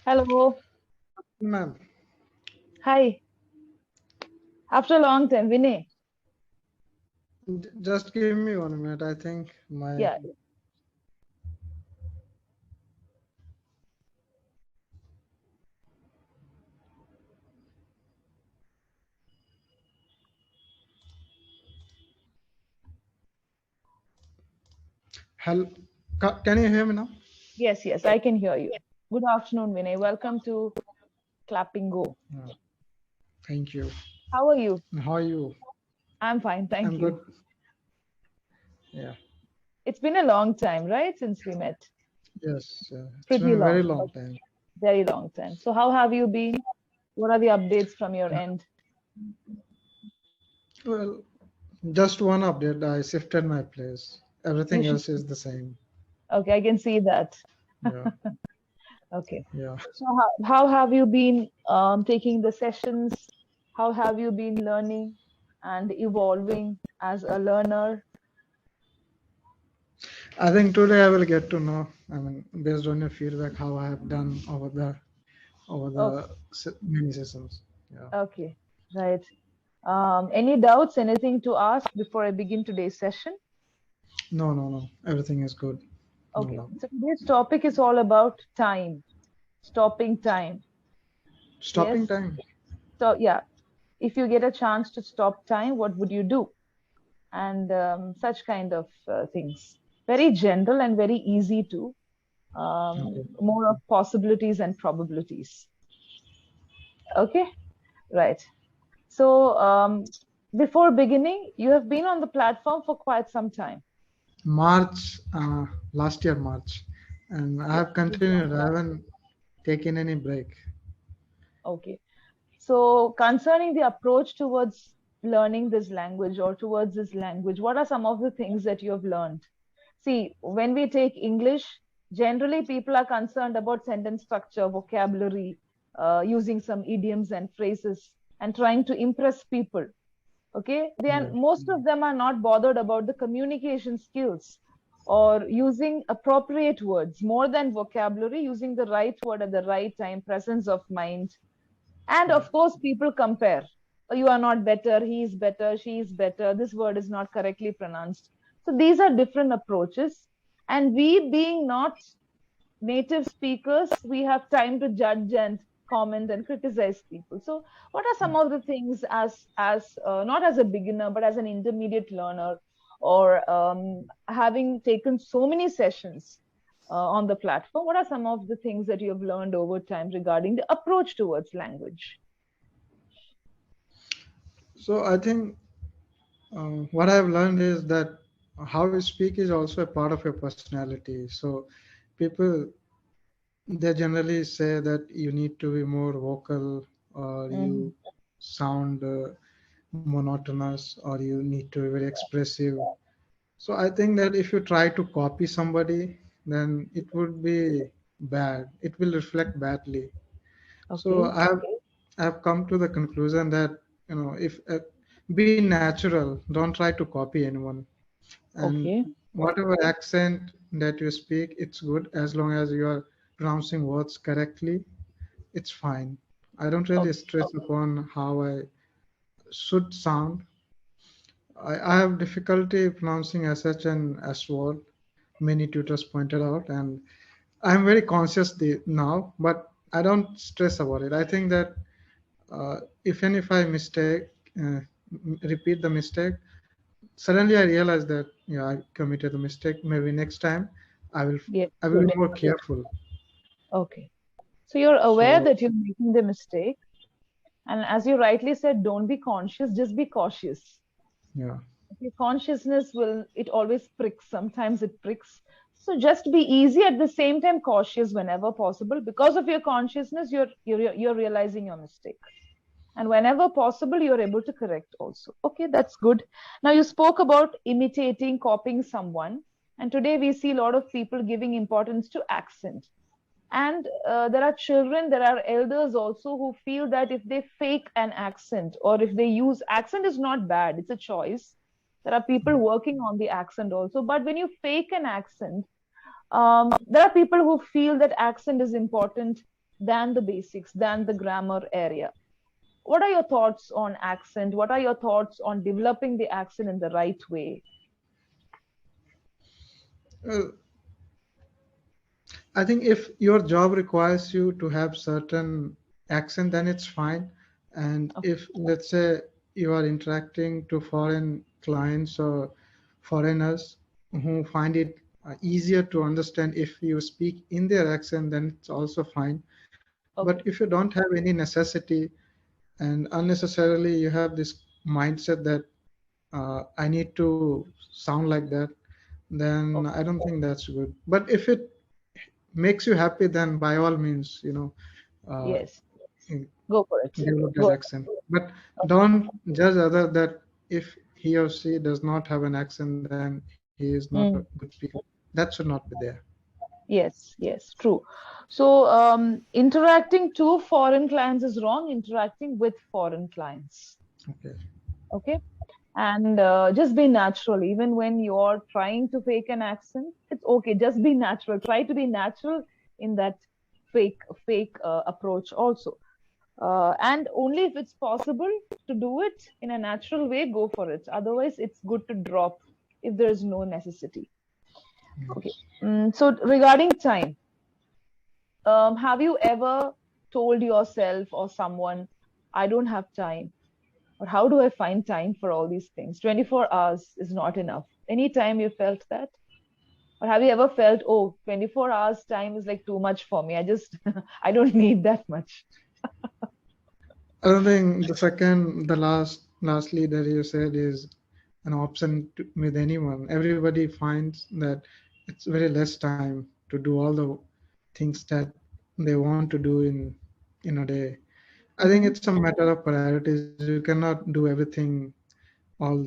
Hello. Ma'am, Hi. After a long time, Vinay. just give me 1 minute. I think my Yeah. help. Can you hear me now? Yes, yes, I can hear you. Good afternoon, Vinay. Welcome to Clapingo. Uh, Thank you. How are you? How are you? I'm fine, thank I'm you. good. Yeah. It's been a long time, right, since we met? Yes. It's been Pretty a very long, long time. very long time. So, how have you been? What are the updates from your end? Well, just one update. I shifted my place. You Everything should. else is the same. Okay, I can see that. Yeah. Okay. Yeah. So, how have you been taking the sessions? How have you been learning and evolving as a learner? I think today I will get to know. I mean, based on your feedback, how I have done over the mini sessions. Yeah. Okay, right. Any doubts, anything to ask before I begin today's session? No, no, no. Everything is good. No Okay, doubt. so today's topic is all about time, stopping time. Stopping Yes. time. So, yeah, if you get a chance to stop time, what would you do? And such kind of things. Very general and very easy to, Okay. more of possibilities and probabilities. Okay, right. So, before beginning, you have been on the platform for quite some time. March, last year March, and I Yeah, have pretty long. continued. I haven't taken any break. Okay. So, concerning the approach towards learning this language or towards this language, what are some of the things that you have learned? See, when we take English, generally people are concerned about sentence structure, vocabulary, using some idioms and phrases, and trying to impress people. Okay, they are Yeah. most of them are not bothered about the communication skills or using appropriate words more than vocabulary, using the right word at the right time, presence of mind, and Yeah. of course, people compare. Oh, you are not better, he is better, she is better, this word is not correctly pronounced. So these are different approaches. And we, being not native speakers, we have time to judge and comment and criticize people. So, what are some of the things as not as a beginner but as an intermediate learner, or having taken so many sessions on the platform? What are some of the things that you have learned over time regarding the approach towards language? So I think what I've learned is that how you speak is also a part of your personality. So people, they generally say that you need to be more vocal, or Mm-hmm. you sound monotonous, or you need to be very expressive. So I think that if you try to copy somebody, then it would be bad. It will reflect badly. So Okay. I've come to the conclusion that, if be natural, don't try to copy anyone, and Okay. whatever accent that you speak, it's good as long as you are pronouncing words correctly. It's fine. I don't really Okay. stress upon how I should sound. I have difficulty pronouncing SH and S word. Many tutors pointed out, and I'm very conscious now, but I don't stress about it. I think that if I mistake, repeat the mistake, suddenly I realize that, I committed the mistake. Maybe next time I will Yeah. I will Good. be more careful. Okay. So you're aware So that you're making the mistake. And as you rightly said, don't be conscious, just be cautious. yeah, Your consciousness will, it always pricks. Sometimes it pricks. So just be easy at the same time cautious whenever possible. Because of your consciousness, you're realizing your mistake. And whenever possible, you're able to correct also. Okay, that's good. Now you spoke about imitating, copying someone. And today we see a lot of people giving importance to accent. And there are children, there are elders also who feel that if they fake an accent or if they use accent is not bad, it's a choice. There are people working on the accent also. But when you fake an accent, there are people who feel that accent is important. than the basics, than the grammar area. What are your thoughts on accent? What are your thoughts on developing the accent in the right way? Uh, I think if your job requires you to have certain accent, then it's fine. And Okay, if, let's say, you are interacting to foreign clients or foreigners who find it easier to understand if you speak in their accent, then it's also fine. But if you okay, don't have any necessity and unnecessarily you have this mindset that I need to sound like that, then okay. I don't think that's good. But if it makes you happy, then by all means, uh, Yes, go for it. develop that Go. accent. But don't judge other that if he or she does not have an accent, then he is not a good Mm. speaker. That should not be there. Yes, yes, true. So, interacting to foreign clients is wrong. Interacting with foreign clients. Okay. Okay. And just be natural. Even when you're trying to fake an accent, it's okay. Just be natural. Try to be natural in that fake approach also. And only if it's possible to do it in a natural way, go for it. Otherwise, it's good to drop if there is no necessity. Okay. Yes. So regarding time, have you ever told yourself or someone, I don't have time? Or how do I find time for all these things? 24 hours is not enough. Any time you felt that? Or have you ever felt, oh, 24 hours time is like too much for me? I just, I don't need that much. I don't think lastly that you said is an option with anyone. Everybody finds that it's very less time to do all the things that they want to do in a day. I think Mm-hmm. it's a matter of priorities. You cannot do everything all.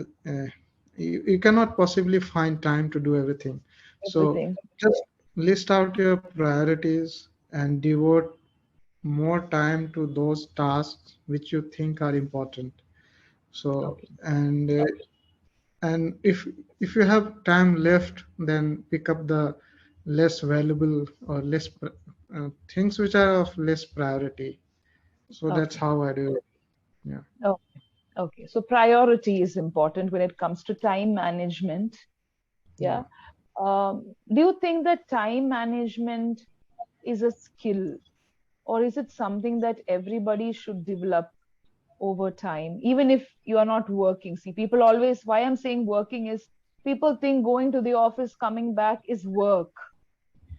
You cannot possibly find time to do everything. So Everything. just list out your priorities and devote more time to those tasks which you think are important. So Okay. and if you have time left, then pick up the less valuable or things which are of less priority. So that's Okay. how I do it. Yeah. Okay. Okay. So priority is important when it comes to time management. Yeah. Yeah. Do you think that time management is a skill, or is it something that everybody should develop over time, even if you are not working? See, people always, why I'm saying working is, people think going to the office, coming back is work,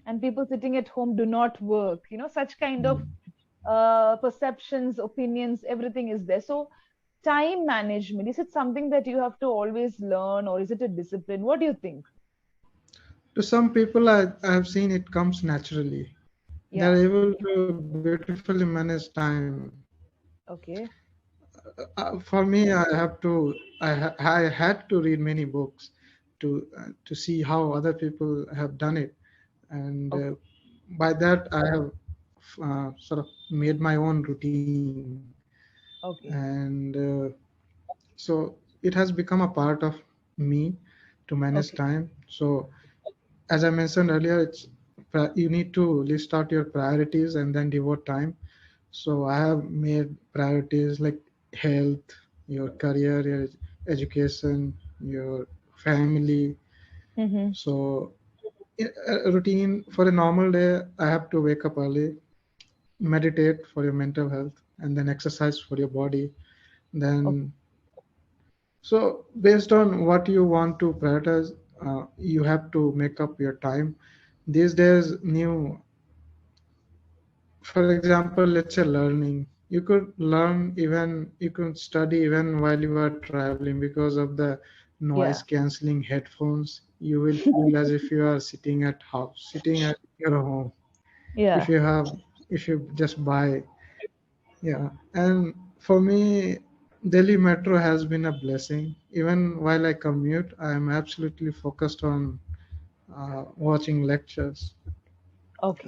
and people sitting at home do not work. Such kind of perceptions, opinions, everything is there. So, time management, is it something that you have to always learn, or is it a discipline? What do you think? To some people, I have seen it comes naturally. They're Yeah. able to beautifully manage time. Okay. For me, I had to read many books to see how other people have done it, and Okay. by that I have sort of made my own routine, Okay. and so it has become a part of me to manage Okay. time. So as I mentioned earlier, you need to list out your priorities and then devote time. So I have made priorities like health, your career, your education, your family. Mm-hmm. So a routine for a normal day, I have to wake up early, meditate for your mental health, and then exercise for your body. Okay. Then, so based on what you want to prioritize, you have to make up your time. These days, for example, let's say learning, you could learn even you could study even while you are traveling because of the noise Yeah. cancelling headphones. You will feel as if you are sitting at your home. If Yeah. you have, if you just buy, yeah. And for me, Delhi Metro has been a blessing. Even while I commute, I am absolutely focused on watching lectures.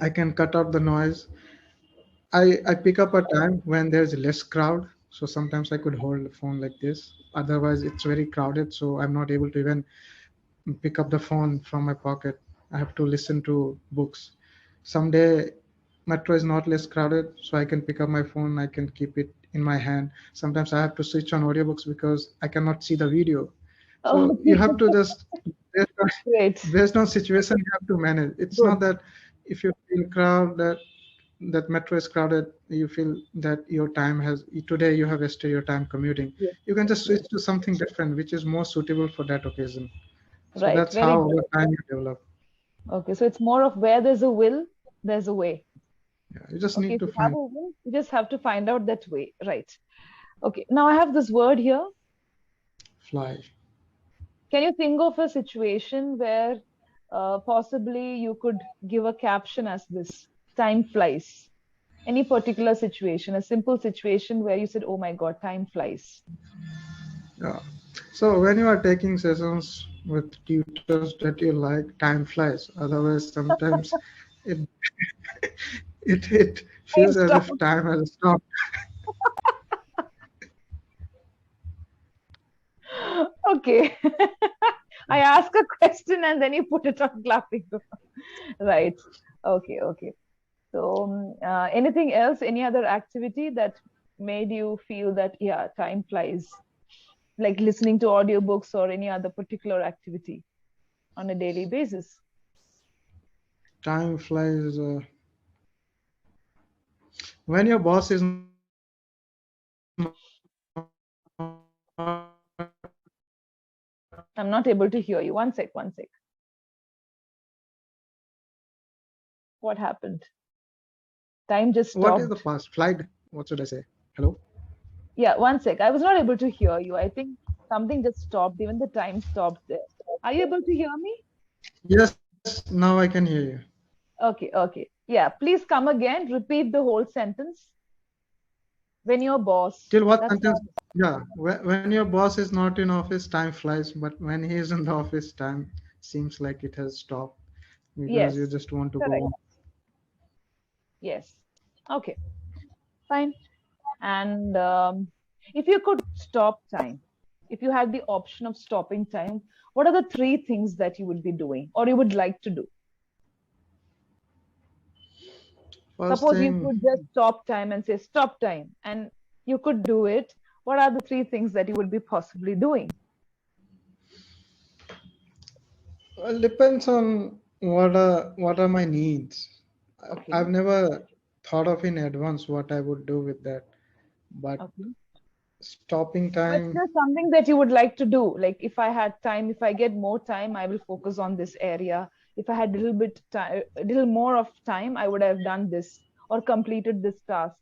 I Okay. can cut out the noise. I pick up a time when there's less crowd. So sometimes I could hold the phone like this. Otherwise, it's very crowded. So I'm not able to even pick up the phone from my pocket. I have to listen to books. Someday, metro is not less crowded, so I can pick up my phone, I can keep it in my hand. Sometimes I have to switch on audiobooks because I cannot see the video. So you Okay, have to just based on, great. based on situation you have to manage. It's not Good. that if you feel crowd that metro is crowded, you feel that your time has today you have wasted your time commuting. Yes, You can just yes. switch to something different which is more suitable for that occasion. So Right. that's Very how good. over time you develop. Okay, so it's more of where there's a will, there's a way. Yeah, you just Okay, need if to you have find a will, you just have to find out that way. Right. Okay, now I have this word here. fly. Can you think of a situation where possibly you could give a caption as this, time flies? Any particular situation, a simple situation where you said, oh my God, time flies. Yeah. So when you are taking sessions with tutors that you like, time flies. Otherwise, sometimes it it feels Time as if stop. time has stopped. Okay. I ask a question and then you put it on Clapingo. Right. Okay, okay. So, anything else, any other activity that made you feel that, yeah, time flies, like listening to audiobooks or any other particular activity on a daily basis? Time flies when your boss is not in office. Time flies. I'm not able to hear you. One sec, one sec. What happened? Time just What is the stopped. past? Flight. What should I say? Hello. Yeah, one sec. I was not able to hear you. I think something just stopped. Even the time stopped there. Are you able to hear me? Yes, now I can hear you. Okay, okay. Yeah, please come again. Repeat the whole sentence. When your boss, Till what that's sentence? all. Yeah, when your boss is not in office, time flies. But when he is in the office, time seems like it has stopped because you Yes, just want to go correct. on. Yes. Okay, fine. And if you could stop time, if you had the option of stopping time, what are the three things that you would be doing or you would like to do? First Suppose you thing, could just stop time and say, stop time, and you could do it. What are the three things that you would be possibly doing? well, depends on what are my needs. Okay. I've never thought of in advance what I would do with that. But Okay. stopping But time, still something that you would like to do. Like if I had time, if I get more time, I will focus on this area. If I had a little bit time, a little more of time, I would have done this or completed this task.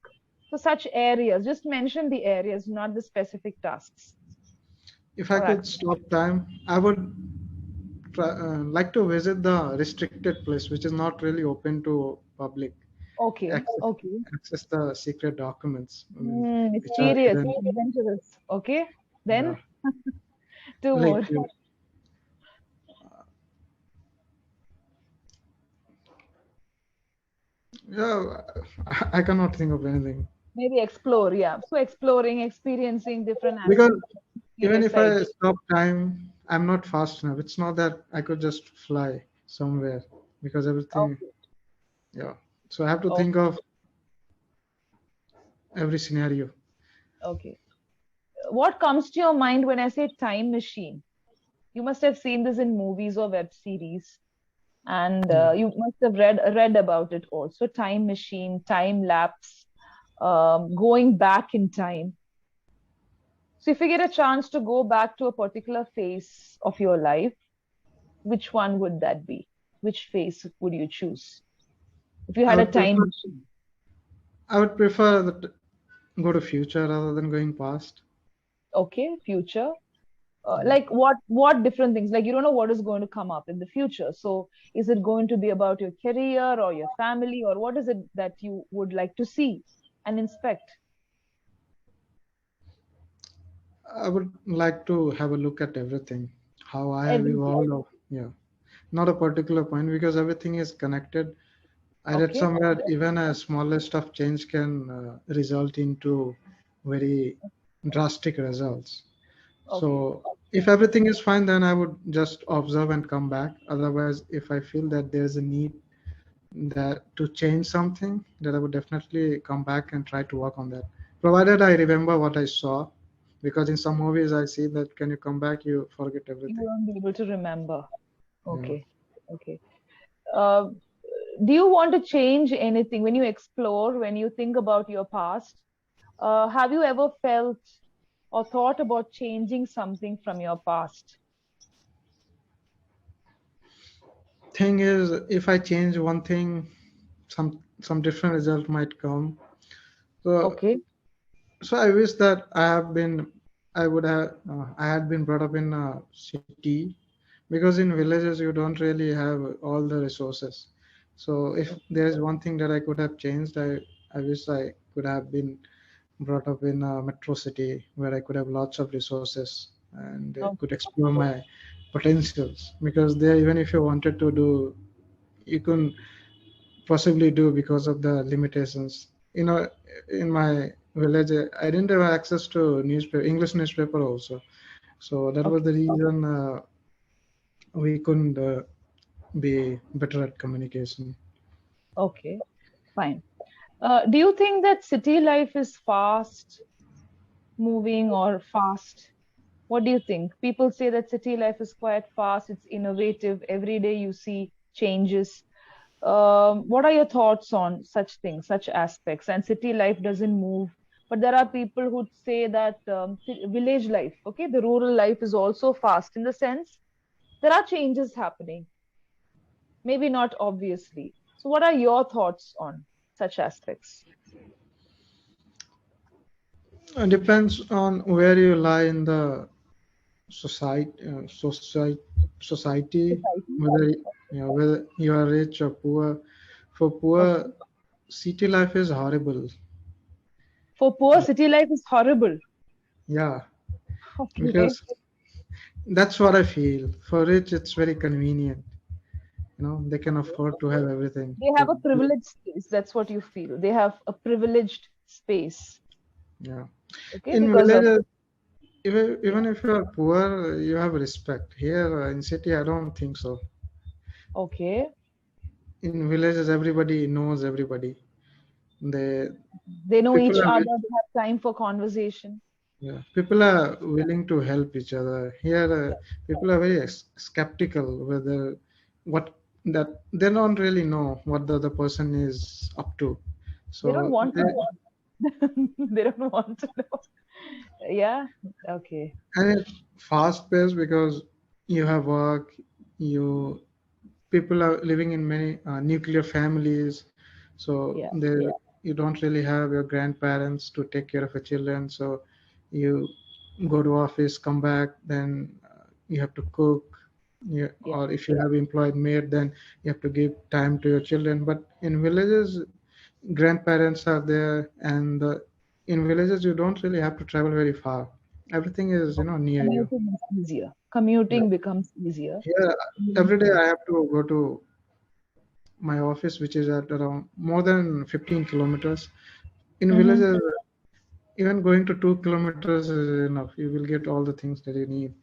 So such areas, just mention the areas, not the specific tasks if I or could activities. stop time, I would like to visit the restricted place, which is not really open to public Okay, access. okay. Access the secret documents, I mean, which are Mysterious, hidden. adventurous. Okay. Yeah, Then two more. like you. Yeah, I cannot think of anything Maybe explore. Yeah. So exploring, experiencing different because aspects of even mysterious if I ideas. stop time, I'm not fast enough. It's not that I could just fly somewhere because everything, Okay. yeah. So I have to think Okay. of every scenario. Okay. What comes to your mind when I say time machine? You must have seen this in movies or web series, and Yeah. you must have read about it also. Time machine, time lapse, going back in time. So if you get a chance to go back to a particular phase of your life, which one would that be? Which phase would you choose if you I had a would time prefer machine? I would prefer that go to future rather than going past. Okay, future. Yeah. Like what different things? Like you don't know what is going to come up in the future. So is it going to be about your career or your family, or what is it that you would like to see and inspect? I would like to have a look at everything, how I have Everything. evolved. Yeah, not a particular point because everything is connected. I read Okay. somewhere even a smallest of change can result into very drastic results. Okay. So if everything is fine, then I would just observe and come back. Otherwise, if I feel that there's a need that to change something, that I would definitely come back and try to work on that, provided I remember what I saw. Because in some movies I see that can you come back, you forget You everything. won't be able to remember. Yeah. Okay. Okay. Uh, do you want to change anything when you explore, when you think about your past? Have you ever felt or thought about changing something from your past? Thing is, if I change one thing, some different result might come. So Okay. so I wish that I would have, I had been brought up in a city, because in villages you don't really have all the resources. So if there is one thing that I could have changed, I wish I could have been brought up in a metro city where I could have lots of resources and could Okay. explore my potentials. Because there, even if you wanted to do, you couldn't possibly do because of the limitations. In my village, I didn't have access to newspaper, English newspaper also. So that was Okay. the reason we couldn't be better at communication. Okay. Fine. Do you think that city life is fast moving or fast? What do you think? People say that city life is quite fast, it's innovative. Every day you see changes. What are your thoughts on such things, such aspects? And city life doesn't move. But there are people who say that village life, okay, the rural life is also fast in the sense there are changes happening, maybe not obviously. So, what are your thoughts on such aspects? It depends on where you lie in the society, Society? whether you are rich or poor. For Okay. poor, city life is horrible. For poor, city life is horrible. Yeah, Okay. because that's what I feel. For rich, it's very convenient. They can afford to have everything. They have But a privileged space. That's what you feel. They have a privileged space. yeah, Okay, in because of villages, even yeah. even if you are poor, you have respect. Here in city, I don't think so. Okay. In villages, everybody knows everybody. They They know people each are other. They have time for conversation. Yeah, people are willing to help each other. Here, Yeah. people are very skeptical whether what that they don't really know what the other person is up to. They don't So want to know. They don't want to know. Yeah. Okay. and it's fast paced because you have work. You People are living in many nuclear families, so Yeah. you don't really have your grandparents to take care of your children. So you go to office, come back, then you have to cook. Yeah. Or if you have employed maid, then you have to give time to your children. But in villages, grandparents are there, and in villages you don't really have to travel very far. Everything is near you. Commuting is easier. Yeah. Commuting becomes easier. Here, Mm. every day I have to go to my office, which is at around more than 15 kilometers. In Mm-hmm. villages, even going to 2 kilometers is enough. You will get all the things that you need.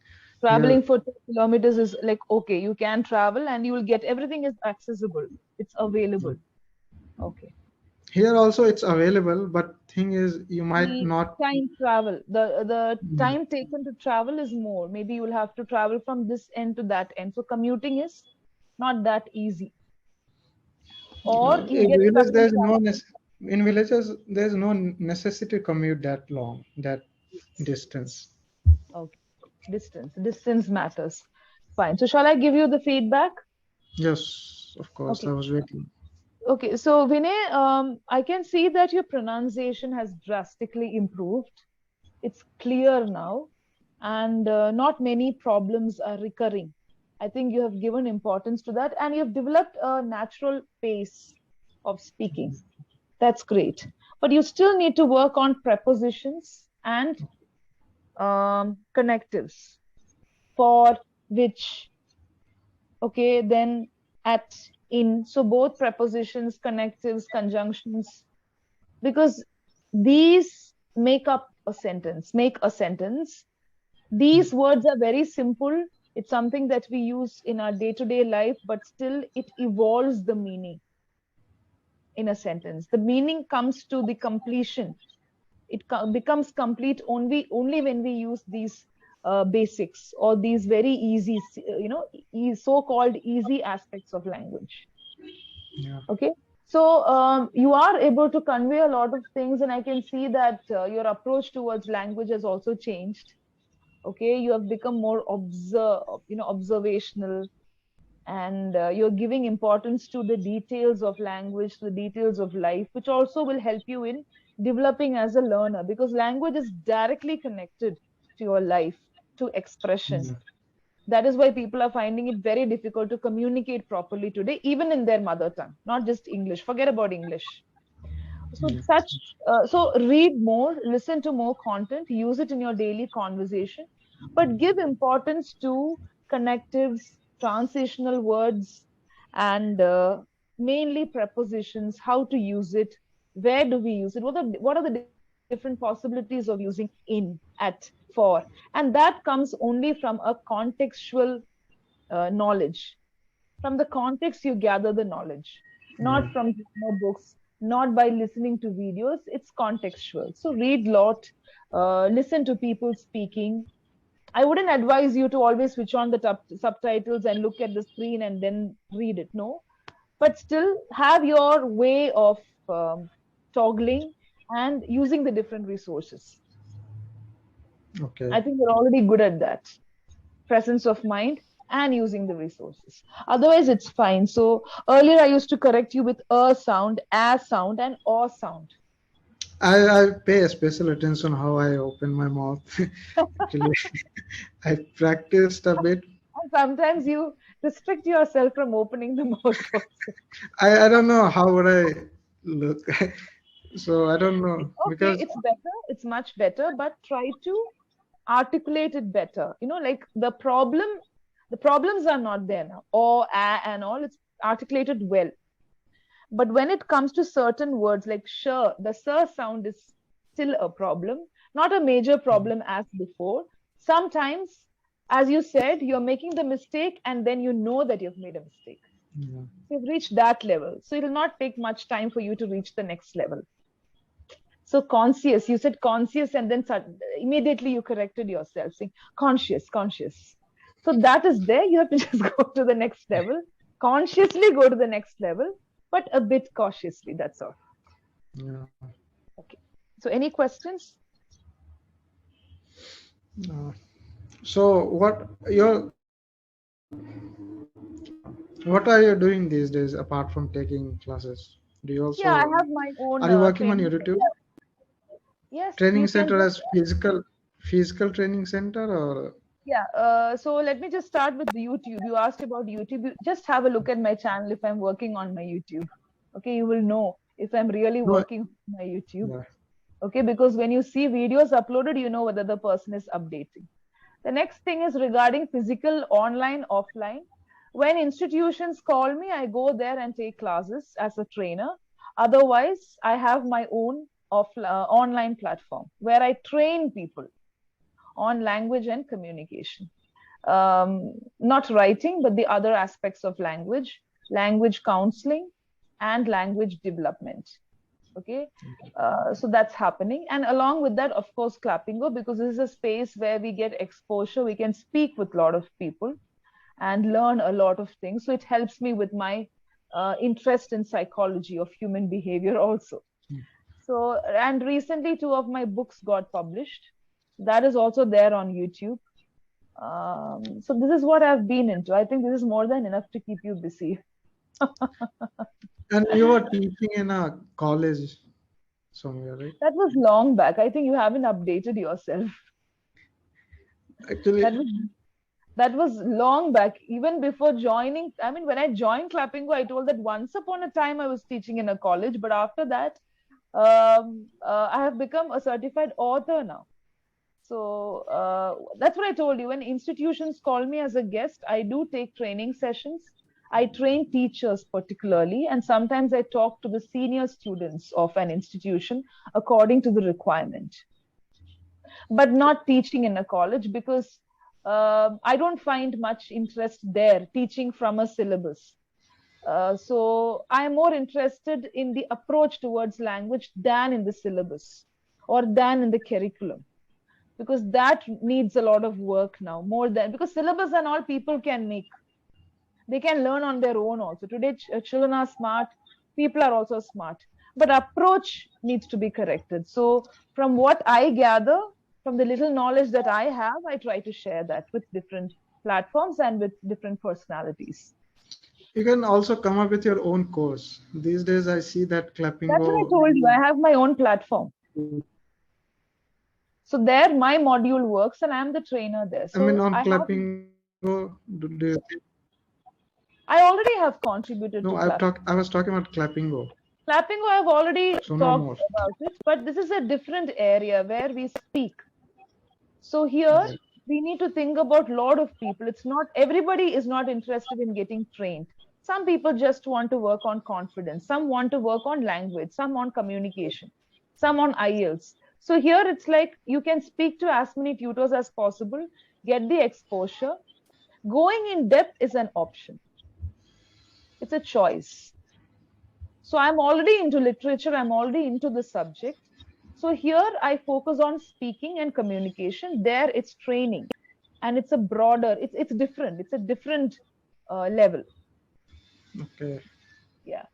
Here, Traveling for 2 kilometers is like okay, you can travel and you will get everything is accessible. It's available. Okay. here also it's available, but thing is, you might The not. time travel, the time taken to travel is more. Maybe you will have to travel from this end to that end. So commuting is not that easy. Or you In get stuck village, in there's no traffic. in villages there's no necessity to commute that long, that Yes. distance. Okay. Distance. Distance matters. Fine. So shall I give you the feedback? Yes, of course. I Okay. was waiting. Okay. So Vinay, I can see that your pronunciation has drastically improved. It's clear now, and not many problems are recurring. I think you have given importance to that, and you have developed a natural pace of speaking. That's great. But you still need to work on prepositions and connectives for which, okay, then at, in. So both prepositions, connectives, conjunctions, because these make up a sentence, make a sentence. These words are very simple. It's something that we use in our day to day life, but still it evolves the meaning. in a sentence. The meaning comes to the completion. It becomes complete only when we use these basics or these very easy, so-called easy aspects of language. Yeah. Okay. So you are able to convey a lot of things, and I can see that your approach towards language has also changed. Okay, you have become more observational, and you're giving importance to the details of language, the details of life, which also will help you in developing as a learner, because language is directly connected to your life, to expression. Yeah. That is why people are finding it very difficult to communicate properly today, even in their mother tongue, not just English. Forget about English. So Yeah. so read more, listen to more content, use it in your daily conversation, but give importance to connectives, transitional words, and mainly prepositions, how to use it, where do we use it, what are the different possibilities of using in, at, for, and that comes only from a contextual knowledge. From the context, you gather the knowledge, Yeah. not from grammar books, not by listening to videos. It's contextual. So read lot, listen to people speaking. I wouldn't advise you to always switch on the subtitles and look at the screen and then read it. No, but still have your way of toggling and using the different resources. Okay. I think you're already good at that. Presence of mind and using the resources. Otherwise, it's fine. So earlier I used to correct you with a sound, as sound, and or sound. I pay special attention how I open my mouth. Actually, I practiced a bit. And sometimes you restrict yourself from opening the mouth also. I don't know how would I look. So I don't know It's okay, because it's better, it's much better, but try to articulate it better. Like the problems are not there now, or and all, it's articulated well. But when it comes to certain words like sure, the sir sound is still a problem, not a major problem as before. Sometimes, as you said, you're making the mistake and then you know that you've made a mistake. yeah. So you've reached that level. So it'll not take much time for you to reach the next level. So conscious, you said conscious, and then immediately you corrected yourself, saying conscious, conscious. So that is there. You have to just go to the next level, consciously go to the next level, but a bit cautiously. That's all. Yeah. Okay. So any questions? Uh, so what are you doing these days apart from taking classes? Do you Yeah, I also have my own are you working on training your YouTube center. Yes, training you can center just as physical training center or yeah. So let me just start with the YouTube. You asked about YouTube. You just have a look at my channel if I'm working on my YouTube. Okay, you will know if I'm really no? working on my YouTube. Yeah. Okay, because when you see videos uploaded, you know whether the person is updating. The next thing is regarding physical, online, offline. When institutions call me, I go there and take classes as a trainer. Otherwise, I have my own online platform where I train people on language and communication. Not writing, but the other aspects of language, language counseling, and language development. Okay, so that's happening, and along with that, of course, Clapingo, because this is a space where we get exposure, we can speak with a lot of people and learn a lot of things. So it helps me with my interest in psychology of human behavior also. So, and recently two of my books got published. That is also there on YouTube. So this is what I've been into. I think this is more than enough to keep you busy. And you were teaching in a college somewhere, right? That was long back. I think you haven't updated yourself. Actually, That was that was long back, even before joining. I mean, when I joined Clapingo, I told that once upon a time I was teaching in a college, but after that, I have become a certified author now. So that's what I told you. When institutions call me as a guest, I do take training sessions. I train teachers particularly, and sometimes I talk to the senior students of an institution according to the requirement, but not teaching in a college because I don't find much interest there teaching from a syllabus. So I'm more interested in the approach towards language than in the syllabus or than in the curriculum, because that needs a lot of work now, more than, because syllabus and all people can make. They can learn on their own also. Today, children are smart, people are also smart, but approach needs to be corrected. So, from what I gather, from the little knowledge that I have, I try to share that with different platforms and with different personalities. You can also come up with your own course. These days, I see that That's what I Clapingo. told you. I have my own platform. So there, my module works, and I'm the trainer there. I mean, So on I have, Clapingo, do you think? I already have No, contributed to I was talking about Clapingo. Clapping. I've already So no talked more. about it, but this is a different area where we speak. So here Yeah. we need to think about a lot of people. It's not everybody is not interested in getting trained. Some people just want to work on confidence. Some want to work on language. Some on communication. Some on IELTS. So here it's like you can speak to as many tutors as possible, get the exposure. Going in depth is an option. It's a choice. So I'm already into literature. I'm already into the subject. So here I focus on speaking and communication. There it's training, and it's a broader. It's different. It's a different level. Okay. Yeah.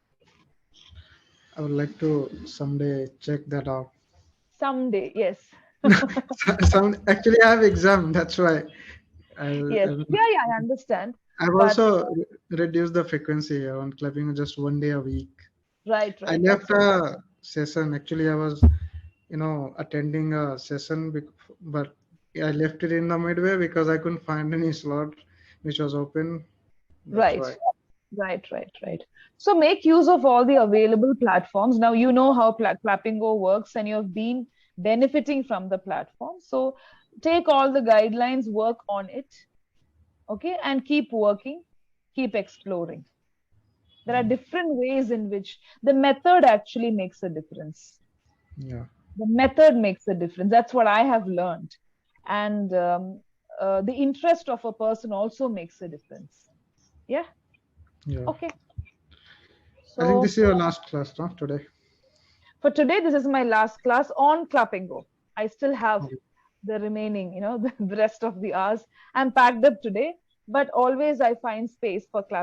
I would like to someday check that out. Someday, yes. Actually, I have exam. That's why Yes. I'll, Yeah, yeah, I understand. I've But also reduced the frequency here on Clapingo just 1 day a week. right, I right. left That's okay. a session. Actually, I was, attending a session, but I left it in the midway because I couldn't find any slot which was open. That's Right. why. Right, right, right. So make use of all the available platforms. Now you know how Clappingo works, and you've been benefiting from the platform. So take all the guidelines, work on it, okay, and keep working, keep exploring. There are different ways in which the method actually makes a difference. Yeah. The method makes a difference. That's what I have learned. And the interest of a person also makes a difference. Yeah. Yeah. Okay. I think So this is your last class, no, today. for today, this is my last class on Clappingo. I still have Okay. the remaining, the rest of the hours. I'm packed up today, but always I find space for clapping.